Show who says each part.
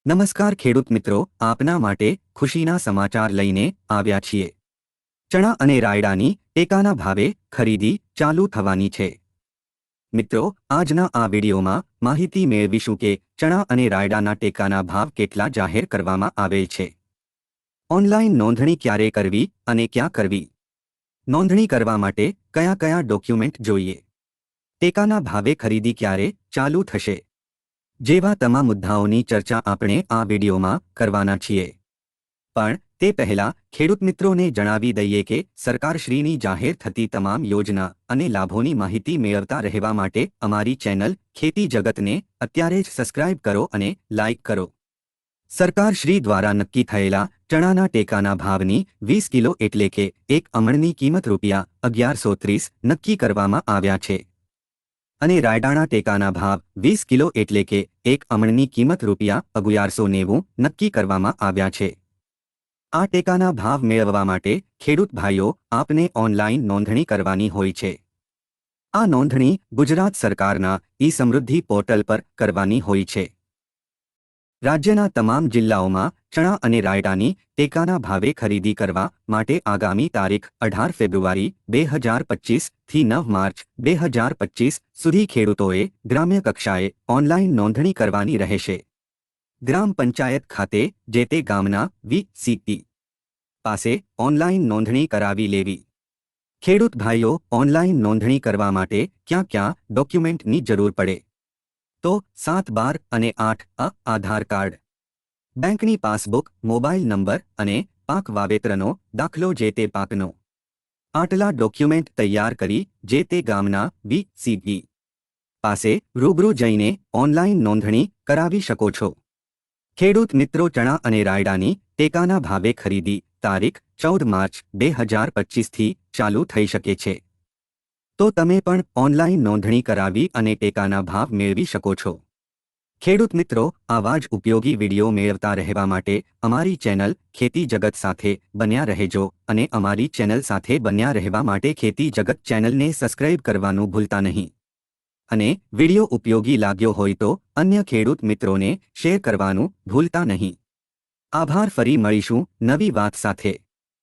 Speaker 1: નમસ્કાર ખેડૂત મિત્રો, આપના માટે ખુશીના સમાચાર લઈને આવ્યા છીએ। ચણા અને રાયડાની ટેકાના ભાવે ખરીદી ચાલુ થવાની છે। મિત્રો, આજના આ વિડીયોમાં માહિતી મેળવીશું કે ચણા અને રાયડાના ટેકાના ભાવ કેટલા જાહેર કરવામાં આવેલ છે। ઓનલાઈન નોંધણી ક્યારે કરવી અને ક્યાં કરવી? નોંધણી કરવા માટે કયા કયા ડોક્યુમેન્ટ જોઈએ? ટેકાના ભાવે ખરીદી ક્યારે ચાલુ થશે? જેવા તમામ મુદ્દાઓની ચર્ચા આપણે આ વિડીયોમાં કરવાના છીએ। પણ તે પહેલા ખેડૂત મિત્રોને જણાવી દઈએ કે સરકારશ્રીની જાહેર થતી તમામ યોજના અને લાભોની માહિતી મેળવતા રહેવા માટે અમારી ચેનલ ખેતી જગતને અત્યારે જ સબસ્ક્રાઇબ કરો અને લાઇક કરો। સરકારશ્રી દ્વારા નક્કી થયેલા ચણાના ટેકાના ભાવની 20 કિલો એટલે કે એક અમણની કિંમત ₹1130 નક્કી કરવામાં આવ્યા છે અને રાયડાના ટેકાના ભાવ 20 કિલો એટલે કે એક અમણની કિંમત ₹1190 નક્કી કરવામાં આવ્યા છે। આ ટેકાના ભાવ મેળવવા માટે ખેડૂત ભાઈઓ આપને ઓનલાઈન નોંધણી કરવાની હોય છે। આ નોંધણી ગુજરાત સરકારના ઈ-સમૃદ્ધિ પોર્ટલ પર કરવાની હોય છે। રાજ્યના તમામ જિલ્લાઓમાં ચણા અને રાયડાની ટેકાના ભાવે ખરીદી કરવા માટે આગામી તારીખ 18 ફેબ્રુઆરી 2025 થી 9 માર્ચ 2025 સુધી ખેડૂતોએ ગ્રામ્ય કક્ષાએ ઓનલાઈન નોંધણી કરવાની રહેશે। ગ્રામ પંચાયત ખાતે જે તે ગામના વી.સી.પી. પાસે ઓનલાઈન નોંધણી કરાવી લેવી। ખેડૂત ભાઈઓ ઓનલાઈન નોંધણી કરવા માટે ક્યાં ક્યાં ડોક્યુમેન્ટની જરૂર પડે? તો 7-12 અને 8 આધાર કાર્ડ, બેંકની પાસબુક, મોબાઈલ નંબર અને પાક વાવેતરનો દાખલો જે તે પાકનો। આટલા ડોક્યુમેન્ટ તૈયાર કરી જે તે ગામના વી.સી.પી. પાસે રૂબરૂ જઈને ઓનલાઈન નોંધણી કરાવી શકો છો। ખેડૂત મિત્રો, ચણા અને રાયડાની ટેકાના ભાવે ખરીદી તારીખ 14 માર્ચ 2025 થી ચાલુ થઈ શકે છે। તો તમે પણ ઓનલાઈન નોંધણી કરાવી અને ટેકાના ભાવ મેળવી શકો છો। ખેડૂત મિત્રો, આવા જ ઉપયોગી વિડીયો મેળવતા રહેવા માટે અમારી ચેનલ ખેતી જગત સાથે બન્યા રહેજો અને અમારી ચેનલ સાથે બન્યા રહેવા માટે ખેતી જગત ચેનલને સબસ્ક્રાઇબ કરવાનું ભૂલતા નહીં અને વિડીયો ઉપયોગી લાગ્યો હોય તો અન્ય ખેડૂત મિત્રોને શેર કરવાનું ભૂલતા નહીં। આભાર। ફરી મળીશું નવી વાત સાથે।